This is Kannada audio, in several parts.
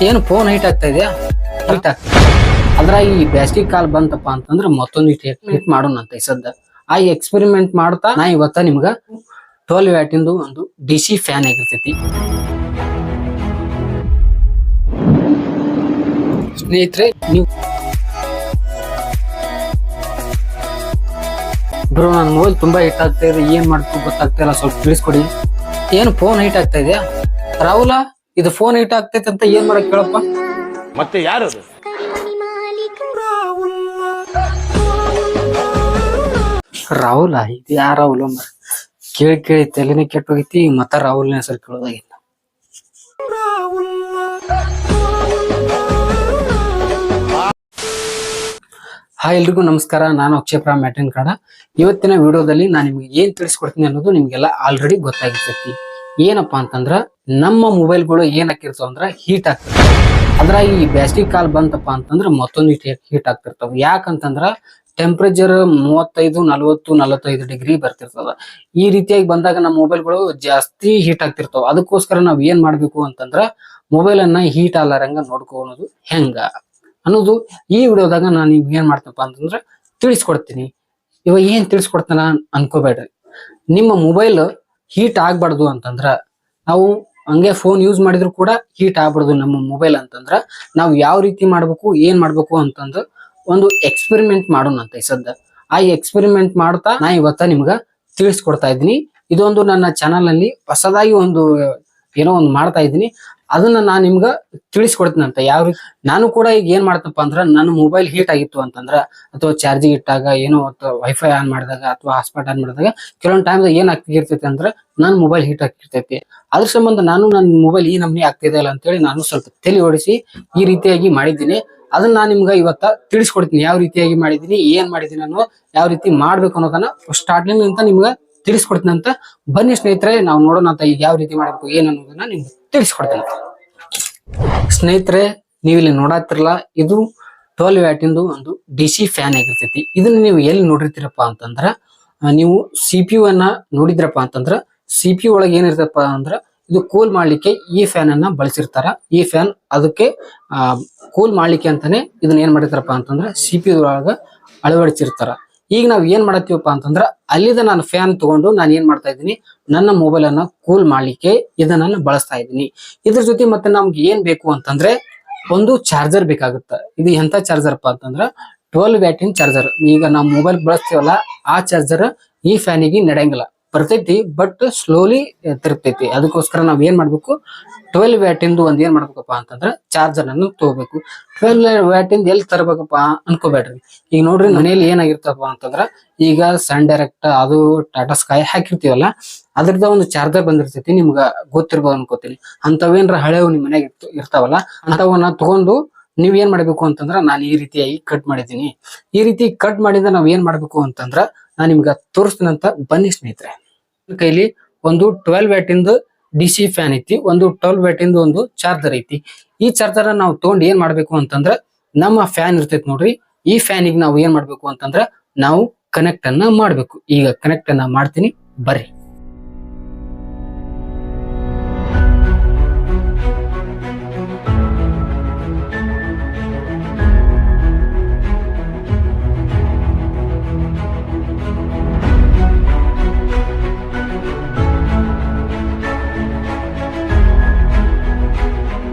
ಏನು ಫೋನ್ ಹೀಟ್ ಆಗ್ತಾ ಇದೆಯಾ? ಹೀಟ್ ಆಗ್ತದೆ. ಅದ್ರ ಈ ಬ್ಯಾಸ್ಗಿ ಕಾಲ ಬಂತಪ್ಪ ಅಂತಂದ್ರ ಮತ್ತೊಂದು ಹೀಟ್ ಮಾಡೋಣ ಅಂತ ಈ ಸದ್ದ ಆ ಎಕ್ಸ್ಪೆರಿಮೆಂಟ್ ಮಾಡ್ತಾ ನಾ ಇವತ್ತ ನಿಮ್ಗ 12 ವ್ಯಾಟಿಂದು ಒಂದು DC ಫ್ಯಾನ್ ಆಗಿರ್ತೈತಿ. ಸ್ನೇಹಿತರೆ, ನೀವು ಬ್ರೋ ನನ್ನ ಮೊಬೈಲ್ ತುಂಬಾ ಹೀಟ್ ಆಗ್ತಾ ಇದೆ, ಏನ್ ಮಾಡ್ತು ಗೊತ್ತಾಗ್ತಾ ಇಲ್ಲ, ಸ್ವಲ್ಪ ತಿಳಿಸ್ಕೊಡಿ. ಏನು ಫೋನ್ ಹೀಟ್ ಆಗ್ತಾ ಇದೆಯಾ? ರಾಹುಲ, ಇದು ಫೋನ್ ಹೀಟ್ ಆಗ್ತೈತೆ ಅಂತ ಏನ್ ಮಾಡಕ್ ಕೇಳಪ್ಪ. ಮತ್ತೆ ಯಾರದು? ರಾಹುಲ, ಇದು ಯಾರ ರಾಹುಲ್? ಕೇಳಿ ಕೇಳಿ ತಲೆನೇ ಕೆಟ್ಟ ಹೋಗೈತಿ, ಮತ್ತ ರಾಹುಲ್ನ ಹೆಸರು ಕೇಳೋದಾಗಿಲ್ಲ. ಹಾಯ್, ಎಲ್ರಿಗೂ ನಮಸ್ಕಾರ. ನಾನು ಅಕ್ಷಯಪ್ರಾ ಮ್ಯಾಟಿನ್ ಕಾಡ. ಇವತ್ತಿನ ವಿಡಿಯೋದಲ್ಲಿ ನಾನು ನಿಮ್ಗೆ ಏನ್ ತಿಳಿಸ್ಕೊಡ್ತೀನಿ ಅನ್ನೋದು ನಿಮ್ಗೆಲ್ಲ ಆಲ್ರೆಡಿ ಗೊತ್ತಾಗಿರ್ತೈತಿ. ಏನಪ್ಪಾ ಅಂತಂದ್ರ ನಮ್ಮ ಮೊಬೈಲ್ಗಳು ಏನ್ ಹಾಕಿರ್ತಾವ ಅಂದ್ರ ಹೀಟ್ ಆಗ್ತದೆ. ಅದ್ರ ಈ ಬ್ಯಾಸ್ಗಿ ಕಾಲ ಬಂತಪ್ಪ ಅಂತಂದ್ರ ಮತ್ತೊಂದು ಹೀಟ್ ಆಗ್ತಿರ್ತಾವ. ಯಾಕಂತಂದ್ರ ಟೆಂಪರೇಚರ್ 35, 40, 45 ಡಿಗ್ರಿ ಬರ್ತಿರ್ತದ. ಈ ರೀತಿಯಾಗಿ ಬಂದಾಗ ನಮ್ಮ ಮೊಬೈಲ್ಗಳು ಜಾಸ್ತಿ ಹೀಟ್ ಆಗ್ತಿರ್ತಾವ. ಅದಕ್ಕೋಸ್ಕರ ನಾವ್ ಏನ್ ಮಾಡ್ಬೇಕು ಅಂತಂದ್ರ ಮೊಬೈಲ್ ಅನ್ನ ಹೀಟ್ ಆಗಲಾರಂಗ ನೋಡ್ಕೊಳ್ಳೋದು ಹೆಂಗ ಅನ್ನೋದು ಈ ವಿಡಿಯೋದಾಗ ನಾನು ನಿಮ್ಗೆ ಏನ್ ಮಾಡ್ತೇನಪ್ಪ ಅಂತಂದ್ರ ತಿಳಿಸ್ಕೊಡ್ತೀನಿ. ಇವಾಗ ಏನ್ ತಿಳಿಸ್ಕೊಡ್ತಾನ ಅನ್ಕೋಬೇಡ್ರಿ. ನಿಮ್ಮ ಮೊಬೈಲ್ ಹೀಟ್ ಆಗ್ಬಾರ್ದು ಅಂತಂದ್ರ, ನಾವು ಹಂಗೆ ಫೋನ್ ಯೂಸ್ ಮಾಡಿದ್ರು ಕೂಡ ಹೀಟ್ ಆಗ್ಬಾರ್ದು ನಮ್ಮ ಮೊಬೈಲ್ ಅಂತಂದ್ರ, ನಾವು ಯಾವ ರೀತಿ ಮಾಡ್ಬೇಕು, ಏನ್ ಮಾಡ್ಬೇಕು ಅಂತಂದ್ರ ಒಂದು ಎಕ್ಸ್ಪೆರಿಮೆಂಟ್ ಮಾಡೋಣ ಅಂತ ಈ ಸದ್ದ ಆ ಎಕ್ಸ್ಪೆರಿಮೆಂಟ್ ಮಾಡ್ತಾ ನಾ ಇವತ್ತ ನಿಮ್ಗ ತಿಳಿಸ್ಕೊಡ್ತಾ ಇದ್ದೀನಿ. ಇದೊಂದು ನನ್ನ ಚಾನಲ್ ನಲ್ಲಿ ಹೊಸದಾಗಿ ಒಂದು ಏನೋ ಒಂದು ಮಾಡ್ತಾ ಇದ್ದೀನಿ. ಅದನ್ನ ನಾನ್ ನಿಮ್ಗ ತಿಳಿಸ್ಕೊಡ್ತೀನಿ ಅಂತ. ಯಾವ ರೀತಿ ನಾನು ಕೂಡ ಈಗ ಏನ್ ಮಾಡ್ತಪ್ಪ ಅಂದ್ರ, ನನ್ನ ಮೊಬೈಲ್ ಹೀಟ್ ಆಗಿತ್ತು ಅಂತಂದ್ರ, ಅಥವಾ ಚಾರ್ಜಿಂಗ್ ಇಟ್ಟಾಗ, ಏನೋ ವೈಫೈ ಆನ್ ಮಾಡಿದಾಗ ಅಥವಾ ಹಾಟ್ಸ್ಪಾಟ್ ಆನ್ ಮಾಡಿದಾಗ ಕೆಲವೊಂದು ಟೈಮ್ ಏನ್ ಆಗ್ತಿರ್ತೈತಿ ಅಂದ್ರ ನನ್ನ ಮೊಬೈಲ್ ಹೀಟ್ ಆಗ್ತಿರ್ತೈತಿ. ಅದ್ರ ಸಂಬಂಧ ನಾನು ನನ್ನ ಮೊಬೈಲ್ ಈ ನಮ್ನಿ ಆಗ್ತಿದೆ ಇಲ್ಲ ಅಂತೇಳಿ ನಾನು ಸ್ವಲ್ಪ ತಲೆ ಓಡಿಸಿ ಈ ರೀತಿಯಾಗಿ ಮಾಡಿದ್ದೀನಿ. ಅದನ್ನ ನಾನು ನಿಮ್ಗ ಇವತ್ತ ತಿಳಿಸ್ಕೊಡ್ತೀನಿ. ಯಾವ ರೀತಿಯಾಗಿ ಮಾಡಿದೀನಿ, ಏನ್ ಮಾಡಿದೀನಿ ಅನ್ನೋ, ಯಾವ ರೀತಿ ಮಾಡ್ಬೇಕು ಅನ್ನೋದನ್ನ ಸ್ಟಾರ್ಟಿಂಗ್ ಅಂತ ನಿಮ್ಗ ತಿಳಿಸ್ಕೊಡ್ತೀನಿ ಅಂತ. ಬನ್ನಿ ಸ್ನೇಹಿತರೆ, ನಾವು ನೋಡೋಣ ಅಂತ ಈಗ ಯಾವ ರೀತಿ ಮಾಡ್ಬೇಕು ಏನ್ ಅನ್ನೋದನ್ನ ನಿಮ್ಗೆ ತಿಳಿಸ್ಕೊಡ್ತೀನಿ. ಸ್ನೇಹಿತರೆ, ನೀವು ಇಲ್ಲಿ ನೋಡತ್ತಿರಲ್ಲ, ಇದು 12 ವ್ಯಾಟಿಂದು ಒಂದು DC ಫ್ಯಾನ್ ಆಗಿರ್ತೈತಿ. ಇದನ್ನ ನೀವು ಎಲ್ಲಿ ನೋಡಿರ್ತೀರಪ್ಪ ಅಂತಂದ್ರ, ನೀವು CPU ಅನ್ನ ನೋಡಿದ್ರಪ್ಪ ಅಂತಂದ್ರ, CPU ಒಳಗೆ ಏನಿರ್ತಪ್ಪ ಅಂದ್ರ ಇದು ಕೂಲ್ ಮಾಡ್ಲಿಕ್ಕೆ ಈ ಫ್ಯಾನ್ ಅನ್ನ ಬಳಸಿರ್ತಾರ. ಈ ಫ್ಯಾನ್ ಅದಕ್ಕೆ ಕೂಲ್ ಮಾಡ್ಲಿಕ್ಕೆ ಅಂತಾನೆ ಇದನ್ನ ಏನ್ ಮಾಡಿರ್ತಾರಪ್ಪ ಅಂತಂದ್ರ CPU ಒಳಗ ಅಳವಡಿಸಿರ್ತಾರ. ಈಗ ನಾವ್ ಏನ್ ಮಾಡತ್ತೀವಪ್ಪ ಅಂತಂದ್ರ, ಅಲ್ಲಿದ ನಾನು ಫ್ಯಾನ್ ತಗೊಂಡು ನಾನು ಏನ್ ಮಾಡ್ತಾ ಇದ್ದೀನಿ, ನನ್ನ ಮೊಬೈಲ್ ಅನ್ನ ಕೂಲ್ ಮಾಡ್ಲಿಕ್ಕೆ ಇದನ್ನ ಬಳಸ್ತಾ ಇದ್ದೀನಿ. ಇದ್ರ ಜೊತೆ ಮತ್ತೆ ನಮ್ಗೆ ಏನ್ ಬೇಕು ಅಂತಂದ್ರೆ ಒಂದು ಚಾರ್ಜರ್ ಬೇಕಾಗುತ್ತ. ಇದು ಎಂತ ಚಾರ್ಜರ್ಪ್ಪ ಅಂತಂದ್ರ 12 ವ್ಯಾಟಿನ್ ಚಾರ್ಜರ್. ಈಗ ನಾವು ಮೊಬೈಲ್ ಬಳಸ್ತೀವಲ್ಲ, ಆ ಚಾರ್ಜರ್ ಈ ಫ್ಯಾನಿಗೆ ನಡೆಯಂಗಿಲ್ಲ. ಬರ್ತೈತಿ, ಬಟ್ ಸ್ಲೋಲಿ ತಿರುಗ್ತೈತಿ. ಅದಕ್ಕೋಸ್ಕರ ನಾವ್ ಏನ್ ಮಾಡ್ಬೇಕು, 12 ವ್ಯಾಟಿಂದು ಒಂದ್ ಏನ್ ಮಾಡ್ಬೇಕಪ್ಪ ಅಂತಂದ್ರ ಚಾರ್ಜರ್ ಅನ್ನು ತಗೋಬೇಕು. 12 ವ್ಯಾಟಿಂದ ಎಲ್ಲಿ ತರಬೇಕಪ್ಪ ಅನ್ಕೋಬೇಡ್ರಿ. ಈಗ ನೋಡ್ರಿ, ಮನೇಲಿ ಏನಾಗಿರ್ತಪ್ಪ ಅಂತಂದ್ರ, ಈಗ ಸನ್ ಡೈರೆಕ್ಟ್ ಅದು ಟಾಟಾ ಸ್ಕೈ ಹಾಕಿರ್ತೀವಲ್ಲ, ಅದ್ರದ ಒಂದು ಚಾರ್ಜರ್ ಬಂದಿರ್ತೈತಿ. ನಿಮ್ಗ ಗೊತ್ತಿರ್ಬೋದು ಅನ್ಕೋತೀನಿ. ಅಂತವೇನ್ರ ಹಳೆವು ನಿಮ್ ಮನ್ಯಾಗ ಇರ್ತಾವಲ್ಲ, ಅಂತವನ್ನ ತಗೊಂಡು ನೀವ್ ಏನ್ ಮಾಡ್ಬೇಕು ಅಂತಂದ್ರ, ನಾನು ಈ ರೀತಿಯಾಗಿ ಕಟ್ ಮಾಡಿದೀನಿ. ಈ ರೀತಿ ಕಟ್ ಮಾಡಿದ ನಾವ್ ಏನ್ ಮಾಡ್ಬೇಕು ಅಂತಂದ್ರ ನಾನ್ ನಿಮ್ಗ ತೋರಿಸ್ತೀನಿ ಅಂತ. ಬನ್ನಿ ಸ್ನೇಹಿತರೆ, ಕೈಲಿ ಒಂದು 12 ವ್ಯಾಟಿಂದು DC ಫ್ಯಾನ್ ಐತಿ, ಒಂದು 12 ವ್ಯಾಟಿಂದು ಒಂದು ಚಾರ್ಜರ್ ಐತಿ. ಈ ಚಾರ್ಜರ್ ನಾವು ತಗೊಂಡ್ ಏನ್ ಮಾಡ್ಬೇಕು ಅಂತಂದ್ರ, ನಮ್ಮ ಫ್ಯಾನ್ ಇರ್ತೈತಿ ನೋಡ್ರಿ, ಈ ಫ್ಯಾನಿಗೆ ನಾವು ಏನ್ ಮಾಡ್ಬೇಕು ಅಂತಂದ್ರ ನಾವು ಕನೆಕ್ಟ್ ಅನ್ನ ಮಾಡ್ಬೇಕು. ಈಗ ಕನೆಕ್ಟ್ ಅನ್ನ ಮಾಡ್ತೀನಿ, ಬರ್ರಿ.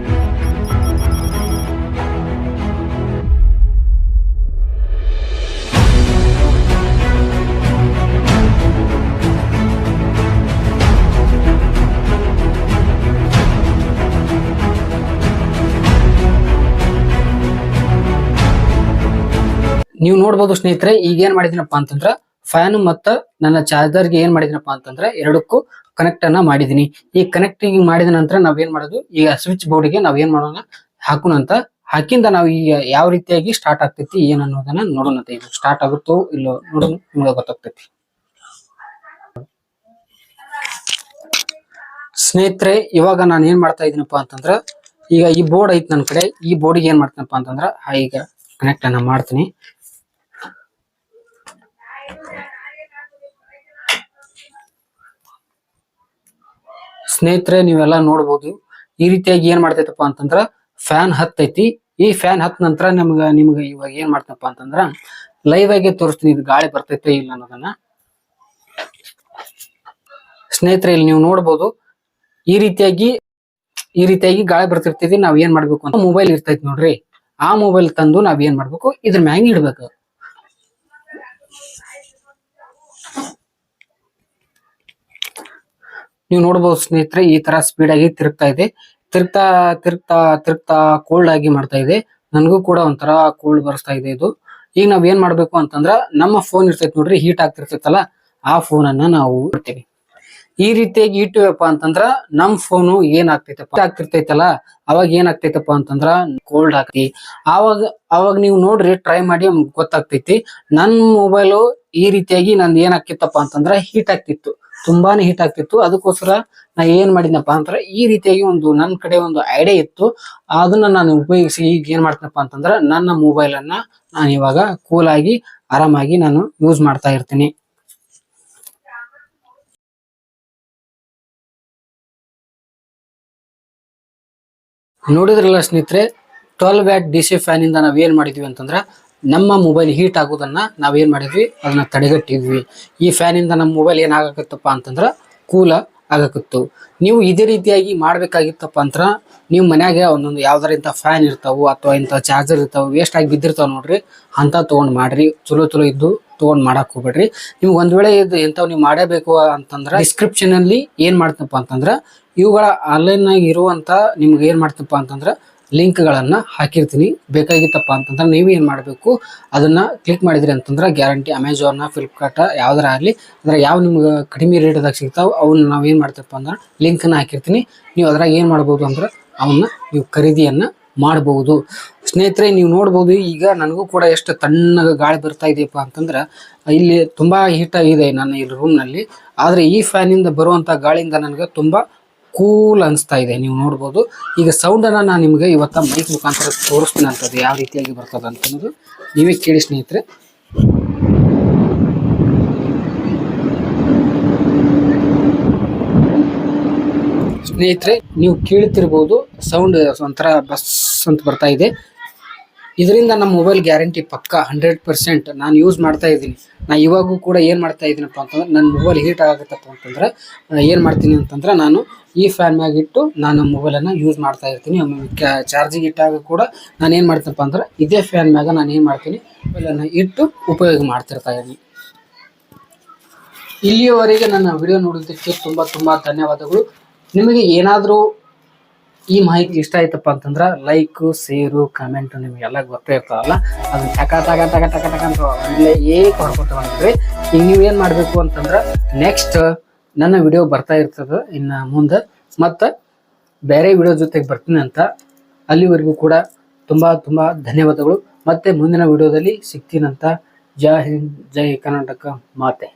ನೀವು ನೋಡ್ಬೋದು ಸ್ನೇಹಿತರೆ, ಈಗ ಏನ್ ಮಾಡಿದಿನಪ್ಪ ಅಂತಂದ್ರ ಫ್ಯಾನ್ ಮತ್ತ ನನ್ನ ಚಾರ್ಜರ್ಗೆ ಏನ್ ಮಾಡಿದಿನಪ್ಪ ಅಂತಂದ್ರ ಎರಡಕ್ಕೂ ಕನೆಕ್ಟ್ ಅನ್ನ ಮಾಡಿದೀನಿ. ಈ ಕನೆಕ್ಟಿಂಗ್ ಮಾಡಿದ ನಂತರ ನಾವ್ ಏನ್ ಮಾಡೋದು, ಈಗ ಸ್ವಿಚ್ ಬೋರ್ಡ್ಗೆ ನಾವ್ ಏನ್ ಮಾಡೋಣ, ಹಾಕೋಣ ಅಂತ. ಹಾಕಿಂದ ನಾವು ಈಗ ಯಾವ ರೀತಿಯಾಗಿ ಸ್ಟಾರ್ಟ್ ಆಗ್ತೈತಿ ಏನ್ ಅನ್ನೋದನ್ನ ನೋಡೋಣ. ಇದು ಸ್ಟಾರ್ಟ್ ಆಗುತ್ತೋ ಇಲ್ಲೋ ನೋಡೋಣ, ನಿಮ್ಗೆ ಗೊತ್ತಾಗ್ತೈತಿ. ಸ್ನೇಹಿತರೆ, ಇವಾಗ ನಾನು ಏನ್ ಮಾಡ್ತಾ ಇದೀನಪ್ಪ ಅಂತಂದ್ರ, ಈಗ ಈ ಬೋರ್ಡ್ ಐತಿ ನನ್ನ ಕಡೆ. ಈ ಬೋರ್ಡ್ಗೆ ಏನ್ ಮಾಡ್ತೀನಪ್ಪ ಅಂತಂದ್ರ ಈಗ ಕನೆಕ್ಟ್ ಅನ್ನ ಮಾಡ್ತೀನಿ. ಸ್ನೇಹಿತರೆ, ನೀವೆಲ್ಲ ನೋಡ್ಬೋದು ಈ ರೀತಿಯಾಗಿ ಏನ್ ಮಾಡ್ತೈತಪ್ಪ ಅಂತಂದ್ರ ಫ್ಯಾನ್ ಹತ್ತೈತಿ. ಈ ಫ್ಯಾನ್ ಹತ್ತ ನಂತರ ನಿಮ್ಗೆ ಇವಾಗ ಏನ್ ಮಾಡ್ತಪ್ಪ ಅಂತಂದ್ರ ಲೈವ್ ಆಗಿ ತೋರಿಸ್ತೀನಿ ಇದು ಗಾಳಿ ಬರ್ತೈತೆ ಇಲ್ಲ ಅನ್ನೋದನ್ನ. ಸ್ನೇಹಿತರೆ ಇಲ್ಲಿ ನೀವು ನೋಡ್ಬೋದು ಈ ರೀತಿಯಾಗಿ ಗಾಳಿ ಬರ್ತಿರ್ತೈತಿ. ನಾವ್ ಏನ್ ಮಾಡ್ಬೇಕು ಅಂತ ಮೊಬೈಲ್ ಇರ್ತೈತಿ ನೋಡ್ರಿ, ಆ ಮೊಬೈಲ್ ತಂದು ನಾವ್ ಏನ್ ಮಾಡ್ಬೇಕು ಇದ್ರ ಮ್ಯಾಗ ಇಡ್ಬೇಕು. ನೀವು ನೋಡ್ಬೋದು ಸ್ನೇಹಿತರೆ ಈ ತರ ಸ್ಪೀಡ್ ಆಗಿ ತಿರುಗ್ತಾ ಇದೆ. ತಿರುಗ್ತಾ ತಿರುಗ್ತಾ ತಿರುಗ್ತಾ ಕೋಲ್ಡ್ ಆಗಿ ಮಾಡ್ತಾ ಇದೆ. ನನಗೂ ಕೂಡ ಒಂಥರ ಕೋಲ್ಡ್ ಬರ್ಸ್ತಾ ಇದೆ ಇದು. ಈಗ ನಾವ್ ಏನ್ ಮಾಡ್ಬೇಕು ಅಂತಂದ್ರ ನಮ್ಮ ಫೋನ್ ಇರ್ತೈತಿ ನೋಡ್ರಿ, ಹೀಟ್ ಆಗ್ತಿರ್ತೈತಲ್ಲ ಆ ಫೋನ್ ಅನ್ನ ನಾವು ಇಡ್ತೀವಿ. ಈ ರೀತಿಯಾಗಿ ಇಟ್ಟಿವಪ್ಪ ಅಂತಂದ್ರ ನಮ್ ಫೋನು ಏನ್ ಆಗ್ತಿರ್ತೈತಲ್ಲ ಅವಾಗ ಏನ್ ಆಗ್ತೈತಪ್ಪ ಅಂತಂದ್ರ ಕೋಲ್ಡ್ ಆಗ್ತಿ. ಅವಾಗ ನೀವು ನೋಡ್ರಿ, ಟ್ರೈ ಮಾಡಿ ಗೊತ್ತಾಗ್ತೈತಿ. ನನ್ ಮೊಬೈಲು ಈ ರೀತಿಯಾಗಿ ನಂದು ಏನ್ ಆಗ್ತಿತ್ತಪ್ಪ ಅಂತಂದ್ರ ಹೀಟ್ ಆಗ್ತಿತ್ತು, ತುಂಬಾನೇ ಹೀಟ್ ಆಗ್ತಿತ್ತು. ಅದಕ್ಕೋಸ್ಕರ ನಾ ಏನ್ ಮಾಡಿದ್ನಪ್ಪ ಅಂದ್ರ ಈ ರೀತಿಯಾಗಿ ನನ್ ಕಡೆ ಒಂದು ಐಡಿಯಾ ಇತ್ತು, ಅದನ್ನ ನಾನು ಉಪಯೋಗಿಸಿ ಈಗ ಏನ್ ಮಾಡ್ತೀನಪ್ಪ ಅಂತಂದ್ರ ನನ್ನ ಮೊಬೈಲ್ ಅನ್ನ ನಾನು ಇವಾಗ ಕೂಲ್ ಆಗಿ ಆರಾಮಾಗಿ ನಾನು ಯೂಸ್ ಮಾಡ್ತಾ ಇರ್ತೀನಿ. ನೋಡಿದ್ರಲ್ಲ ಸ್ನೇಹಿತರೆ, 12 ವ್ಯಾಟ್ DC ಫ್ಯಾನ್ ಇಂದ ನಾವ್ ಏನ್ ಮಾಡಿದ್ವಿ ಅಂತಂದ್ರ ನಮ್ಮ ಮೊಬೈಲ್ ಹೀಟ್ ಆಗೋದನ್ನ ನಾವೇನ್ ಮಾಡಿದ್ವಿ ಅದನ್ನ ತಡೆಗಟ್ಟಿದ್ವಿ. ಈ ಫ್ಯಾನ್ ಇಂದ ನಮ್ಮ ಮೊಬೈಲ್ ಏನಾಗತ್ತಪ್ಪ ಅಂತಂದ್ರ ಕೂಲ್ ಆಗಕತ್ತು. ನೀವು ಇದೇ ರೀತಿಯಾಗಿ ಮಾಡ್ಬೇಕಾಗಿತ್ತಪ್ಪ ಅಂತ ನೀವು ಮನ್ಯಾಗ ಒಂದೊಂದು ಯಾವ್ದಾರ ಇಂಥ ಫ್ಯಾನ್ ಇರ್ತಾವು ಅಥವಾ ಇಂಥ ಚಾರ್ಜರ್ ಇರ್ತಾವ ವೇಸ್ಟ್ ಆಗಿ ಬಿದ್ದಿರ್ತಾವ ನೋಡ್ರಿ, ಅಂತ ತಗೊಂಡ್ ಮಾಡ್ರಿ. ಚಲೋ ಇದ್ದು ತಗೊಂಡ್ ಮಾಡಕ್ ಹೋಗ್ಬೇಡ್ರಿ. ನಿಮ್ಗೆ ಒಂದ್ ವೇಳೆ ಇದು ಎಂಥವ್ ನೀವು ಮಾಡಬೇಕು ಅಂತಂದ್ರ ಡಿಸ್ಕ್ರಿಪ್ಷನ್ ಅಲ್ಲಿ ಏನ್ ಮಾಡ್ತಪ್ಪ ಅಂತಂದ್ರ ಇವುಗಳ ಆನ್ಲೈನ್ ಆಗಿ ಇರುವಂತ ನಿಮ್ಗೆ ಏನ್ ಮಾಡ್ತಪ್ಪ ಅಂತಂದ್ರ ಲಿಂಕ್ ಗಳನ್ನ ಹಾಕಿರ್ತೀನಿ. ಬೇಕಾಗಿತ್ತಪ್ಪ ಅಂತಂದ್ರೆ ನೀವು ಏನ್ ಮಾಡ್ಬೇಕು ಅದನ್ನ ಕ್ಲಿಕ್ ಮಾಡಿದ್ರಿ ಅಂತಂದ್ರೆ ಗ್ಯಾರಂಟಿ ಅಮೆಝಾನ್, ಫ್ಲಿಪ್ಕಾರ್ಟ್ ಯಾವ್ದಾರ ಆಗ್ಲಿ ಅದ್ರ ಯಾವ ನಿಮ್ಗೆ ಕಡಿಮೆ ರೇಟ್ದಾಗ ಸಿಗ್ತಾವ ಅವನ್ನ ನಾವ್ ಏನ್ ಮಾಡ್ತಪ್ಪ ಅಂದ್ರೆ ಲಿಂಕ್ ನ ಹಾಕಿರ್ತೀನಿ. ನೀವು ಅದ್ರಾಗ ಏನ್ ಮಾಡ್ಬೋದು ಅಂದ್ರೆ ಅವನ್ನ ನೀವು ಖರೀದಿಯನ್ನ ಮಾಡಬಹುದು. ಸ್ನೇಹಿತರೆ ನೀವು ನೋಡ್ಬೋದು ಈಗ ನನಗೂ ಕೂಡ ಎಷ್ಟು ತಣ್ಣಗ ಗಾಳಿ ಬರ್ತಾ ಇದೆಯಪ್ಪ ಅಂತಂದ್ರ ಇಲ್ಲಿ ತುಂಬಾ ಹೀಟ್ ಆಗಿದೆ ನನ್ನ ಈ ರೂಮ್ ನಲ್ಲಿ. ಆದ್ರೆ ಈ ಫ್ಯಾನ್ ಇಂದ ಬರುವಂತ ಗಾಳಿಯಿಂದ ನನಗೆ ತುಂಬಾ ಕೂಲ್ ಅನಿಸ್ತಾ ಇದೆ. ನೀವು ನೋಡ್ಬೋದು ಈಗ ಸೌಂಡ್ ಅನ್ನ ನಾನು ನಿಮ್ಗೆ ಇವತ್ತ ಮೈಕ್ ಮುಖಾಂತರ ತೋರಿಸ್ತೀನಿ ಅಂತದ್ದು ಯಾವ ರೀತಿಯಾಗಿ ಬರ್ತದ ಅಂತಂದು ನೀವೇ ಕೇಳಿ ಸ್ನೇಹಿತರೆ. ಸ್ನೇಹಿತರೆ ನೀವು ಕೇಳ್ತಿರ್ಬೋದು ಸೌಂಡ್ ಒಂಥರ ಬಸ್ ಅಂತ ಬರ್ತಾ ಇದೆ. ಇದರಿಂದ ನಮ್ಮ ಮೊಬೈಲ್ ಗ್ಯಾರಂಟಿ ಪಕ್ಕ 100% ನಾನು ಯೂಸ್ ಮಾಡ್ತಾ ಇದ್ದೀನಿ. ನಾ ಇವಾಗೂ ಕೂಡ ಏನ್ ಮಾಡ್ತಾ ಇದ್ದೀನಪ್ಪ ಅಂತಂದ್ರೆ ನನ್ನ ಮೊಬೈಲ್ ಹೀಟ್ ಆಗತ್ತಪ್ಪ ಅಂತಂದ್ರೆ ಏನ್ ಮಾಡ್ತೀನಿ ಅಂತಂದ್ರೆ ನಾನು ಈ ಫ್ಯಾನ್ ಮ್ಯಾಗ ಇಟ್ಟು ನಾನು ಮೊಬೈಲ್ ಅನ್ನ ಯೂಸ್ ಮಾಡ್ತಾ ಇರ್ತೀನಿ. ಚಾರ್ಜಿಂಗ್ ಇಟ್ಟಾಗ ಕೂಡ ನಾನು ಏನ್ ಮಾಡ್ತೀನಪ್ಪ ಅಂದ್ರೆ ಇದೇ ಫ್ಯಾನ್ ಮ್ಯಾಗ ನಾನು ಏನ್ ಮಾಡ್ತೀನಿ ಮೊಬೈಲ್ ಅನ್ನ ಇಟ್ಟು ಉಪಯೋಗ ಮಾಡ್ತಿರ್ತಾ ಇದ್ದೀನಿ. ಇಲ್ಲಿಯವರೆಗೆ ನನ್ನ ವಿಡಿಯೋ ನೋಡೋದಕ್ಕೆ ತುಂಬಾ ಧನ್ಯವಾದಗಳು. ನಿಮಗೆ ಏನಾದರೂ ಈ ಮಾಹಿತಿ ಇಷ್ಟ ಆಯ್ತಪ್ಪ ಅಂತಂದ್ರ ಲೈಕ್, ಶೇರು, ಕಮೆಂಟ್ ನಿಮ್ಗೆಲ್ಲ ಗೊತ್ತೇ ಇರ್ತಾವಲ್ಲ, ಅದನ್ನ ಟಕ ಅಂತ ಒಂದೇ ಹೊಡ್ಕೊತ ಬಂದ್ರಿ. ಈಗ ನೀವೇನ್ ಮಾಡ್ಬೇಕು ಅಂತಂದ್ರ ನೆಕ್ಸ್ಟ್ ನನ್ನ ವಿಡಿಯೋ ಬರ್ತಾ ಇರ್ತದ ಇನ್ನ ಮುಂದೆ, ಮತ್ತ ಬೇರೆ ವಿಡಿಯೋ ಜೊತೆಗೆ ಬರ್ತೀನಿ ಅಂತ. ಅಲ್ಲಿವರೆಗೂ ಕೂಡ ತುಂಬಾ ಧನ್ಯವಾದಗಳು. ಮತ್ತೆ ಮುಂದಿನ ವಿಡಿಯೋದಲ್ಲಿ ಸಿಗ್ತೀನಂತ. ಜೈ ಹಿಂದ್, ಜೈ ಕರ್ನಾಟಕ ಮಾತೆ.